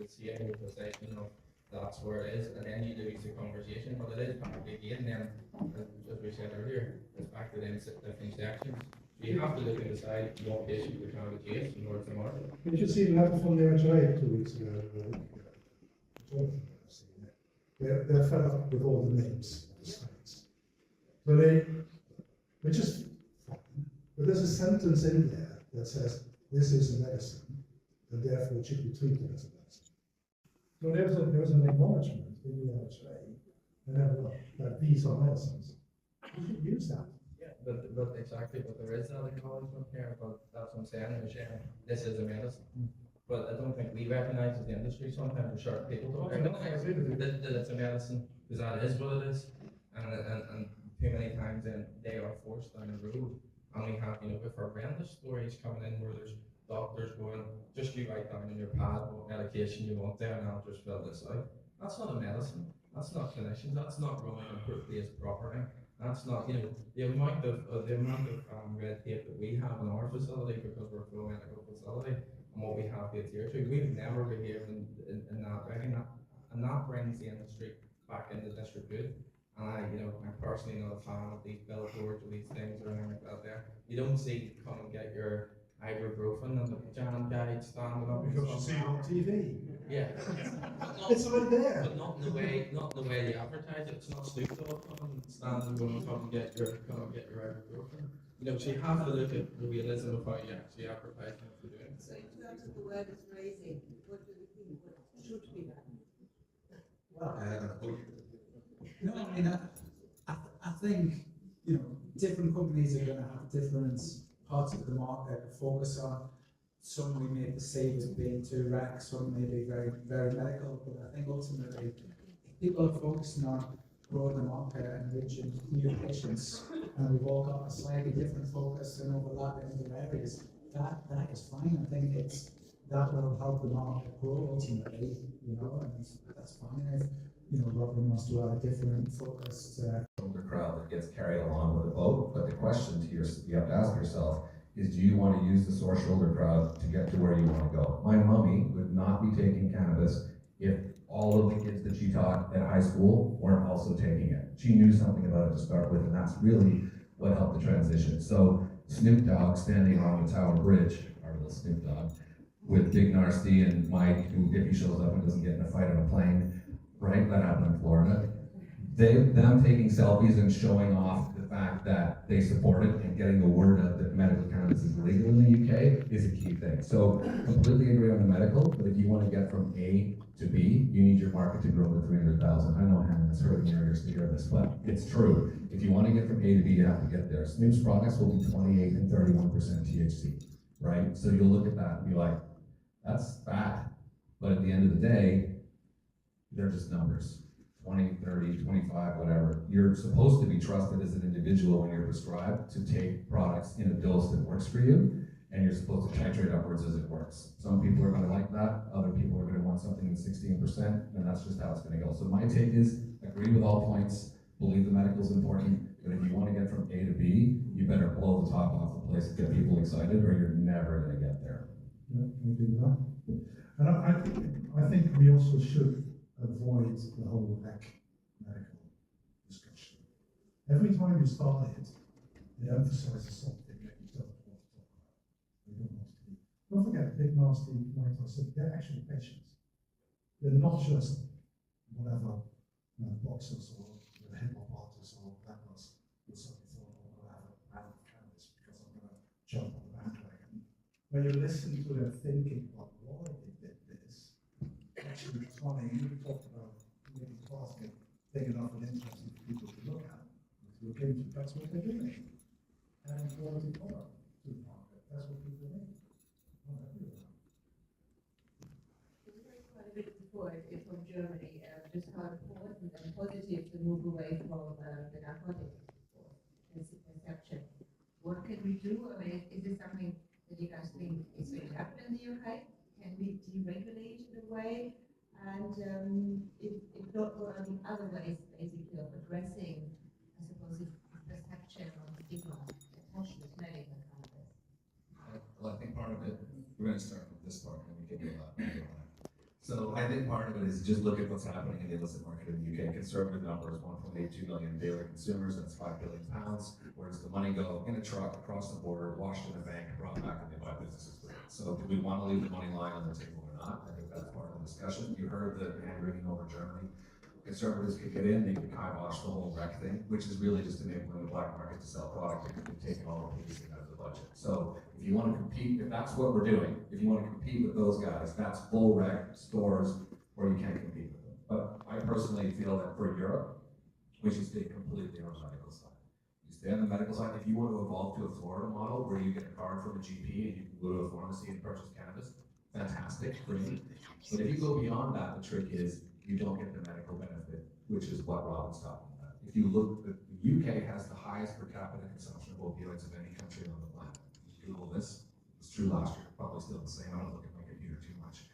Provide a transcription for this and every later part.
the same position of that's where it is, and then you lose the conversation. But it is back again, then, as we said earlier, it's back to them different sections. So you have to look and decide what issue you're trying to chase in order to market. Did you see the letter from the MCPA 2 weeks ago? They're fed up with all the names of the states. So which is fine, but there's a sentence in there that says this is a medicine, and therefore it should be treated as a medicine. So there was an acknowledgement in the MCPA that these are medicines. You should use that. Yeah, but exactly, but there is that acknowledgement here, but that's what I'm saying, they're saying this is a medicine. But I don't think we recognise as the industry, sometimes for sure people don't recognise that it's a medicine, because that is what it is. And too many times then they are forced down the road. And we have, you know, with horrendous stories coming in where there's doctors going, just you write down on your pad what medication you want there and I'll just fill this out. That's not a medicine. That's not clinicians. That's not running a place properly. That's not, you know, the amount of red tape that we have in our facility because we're a full medical facility and what we have to adhere to. We've never behaved in that way, and that brings the industry back into disrepute. And I'm personally not a fan of these billboards or these things or anything like that there. You don't see come and get your ibuprofen and the jam guide standing up. Because you see it on TV. Yeah. It's right there. But not in the way they advertise it. It's not Snoop Dogg coming and standing going come and get your ibuprofen. So you have to look at the realism of how you actually advertise what you're doing. So in terms of the word it's raising, what do you think? What should be done? Well, no, I mean, I think, different companies are going to have different parts of the market to focus on. Some we may perceive as being too rec, some may be very, very medical, but I think ultimately, if people are focusing on growing the market and reaching new patients, and we've all got a slightly different focus and overlap in other areas, that is fine. I think that will help the market grow ultimately, and that's fine. If Robin wants to have a different focus. Older crowd that gets carried along with the boat, but the question you have to ask yourself is, do you want to use the sore shoulder crowd to get to where you want to go? My mummy would not be taking cannabis if all of the kids that she taught at high school weren't also taking it. She knew something about it to start with, and that's really what helped the transition. So Snoop Dogg standing on the Tower Bridge, our little Snoop Dogg, with Big Narsty and Mike, who if he shows up and doesn't get in a fight on a plane, right? That happened in Florida. Them taking selfies and showing off the fact that they support it and getting the word out that medical cannabis is legal in the UK is a key thing. So completely agree on the medical, but if you want to get from A to B, you need your market to grow to 300,000. I know Hannah has heard me ears to hear this, but it's true. If you want to get from A to B, you have to get there. Snoop's products will be 28 and 31% THC, right? So you'll look at that and be like, that's bad. But at the end of the day, they're just numbers. 20, 30, 25, whatever. You're supposed to be trusted as an individual when you're prescribed to take products in a dose that works for you, and you're supposed to titrate upwards as it works. Some people are going to like that, other people are going to want something in 16%, and that's just how it's going to go. So my take is, agree with all points, believe the medical is important, but if you want to get from A to B, you better blow the top off the place and get people excited, or you're never going to get there. Yeah, we do that. And I think we also should avoid the whole medical discussion. Every time you start it emphasizes something that you don't want to talk about. You don't want to do. Don't forget, Big Nasty, Mike said, they're actually patients. They're not just whatever boxers or hip hop artists or rappers who suddenly thought, oh, I'll have a brand of cannabis because I'm going to jump on the bandwagon. When you listen to their thinking about why they did this, actually trying, you talked about making the basket big enough and interesting for people to look at. Look into, that's what they're doing. And quality product to the market, that's what people need. Not everywhere. We heard quite a bit before from Germany, just how important and positive to move away from the narcotic perception. What can we do? I mean, is this something that you guys think is going to happen in the UK? Can we deregulate in a way? And if not, what are the other ways, basically, of addressing, I suppose, the perception or stigma attached with medical cannabis? Well, I think part of it, we're going to start with this part and we can do that. So I think part of it is just look at what's happening in the illicit market in the UK. Conservative number is 1.82 million daily consumers, that's £5 billion. Where does the money go? In a truck, across the border, washed in a bank, brought back, and they buy businesses with it. So do we want to leave the money lying on the table or not? I think that's part of the discussion. You heard the hand wringing over Germany. Conservatives could get in, they could kibosh the whole rec thing, which is really just enabling the black market to sell product because they've taken all the policing out of the budget. So if you want to compete, if that's what we're doing, if you want to compete with those guys, that's full rec stores where you can't compete with them. But I personally feel that for Europe, we should stay completely on the medical side. You stay on the medical side. If you want to evolve to a Florida model where you get a card from a GP and you can go to a pharmacy and purchase cannabis, fantastic, great. But if you go beyond that, the trick is you don't get the medical benefit, which is what Robin's talking about. If you look, the UK has the highest per capita consumption of opioids of any country on the planet. You Google this, it's true last year, probably still the same. I don't look at my computer too much.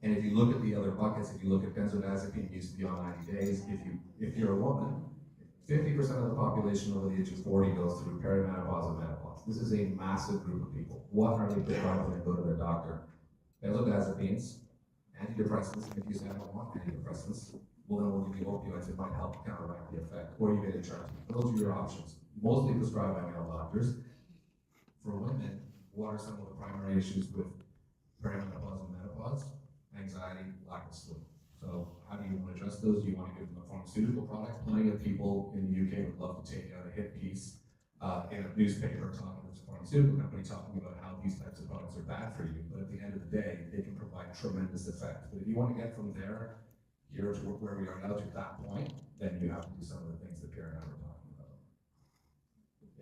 And if you look at the other buckets, if you look at benzodiazepine use beyond 90 days, if you're a woman, 50% of the population over the age of 40 goes through perimenopause and menopause. This is a massive group of people. What are they prescribed when they go to their doctor? Benzodiazepines, antidepressants. If you say I don't want antidepressants, well then we'll give you opioids. It might help counteract the effect, or you get insurance. Those are your options. Mostly prescribed by male doctors. For women, what are some of the primary issues with perimenopause and menopause? Anxiety, lack of sleep. So how do you want to address those? Do you want to give them a pharmaceutical product? Plenty of people in the UK would love to take out a hit piece in a newspaper talking to a pharmaceutical company talking about how these types of products are bad for you. But at the end of the day, they can provide tremendous effect. But if you want to get from there, here to where we are now to that point, then you have to do some of the things that Pierre and I were talking about.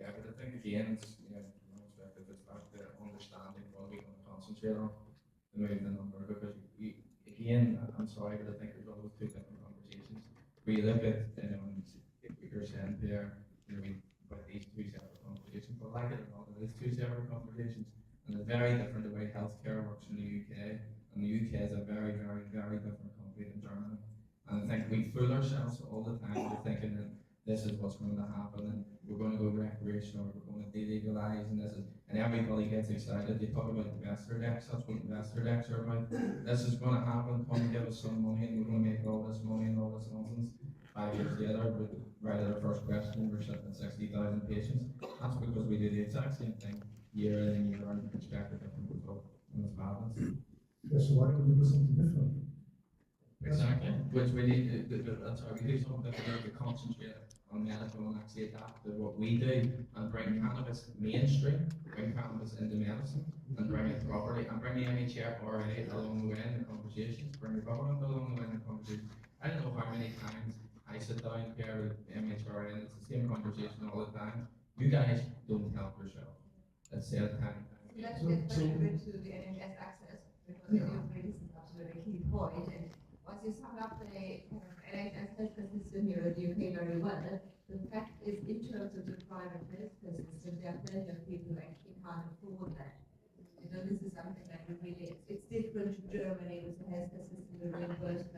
Yeah, but I think again, it's, you know, from my perspective, it's about the understanding what we want to concentrate on and maybe the number, because we, again, I'm sorry, but I think there's always two different conversations. We look at, if you're saying there, you know, about these two separate conversations, but like it or not, it is two separate conversations, and it's very different the way healthcare works in the UK, and the UK is a very, very, very different country than Germany. And I think we fool ourselves all the time with thinking that this is what's going to happen, and we're going to go recreational, we're going to delegalize, and and everybody gets excited. You talk about investor decks, that's what investor decks are about. This is going to happen, come and give us some money, and we're going to make all this money and all this nonsense. 5 years later, right at our first question, we're sitting at 60,000 patients. That's because we do the exact same thing year in and year out and expect a different result, and it's madness. Yeah, so why don't we do something different? Exactly, which we need that's why we do something to concentrate on medical and actually adapt to what we do and bring cannabis mainstream, bring cannabis into medicine and bring it properly and bring the MHRA along the way in the conversations, bring the government along the way in the conversations. I don't know how many times I sit down here with MHRA and it's the same conversation all the time. You guys don't help yourself. Let's say it time. Let's get back to the NHS access, because I do think this is absolutely a key point. And once you sum up the kind of NHS healthcare system here in the UK very well, the fact is in terms of the private healthcare system, there are plenty of people who actually can't afford that. You know, this is something that we really, it's different to Germany with the healthcare system, the reimbursement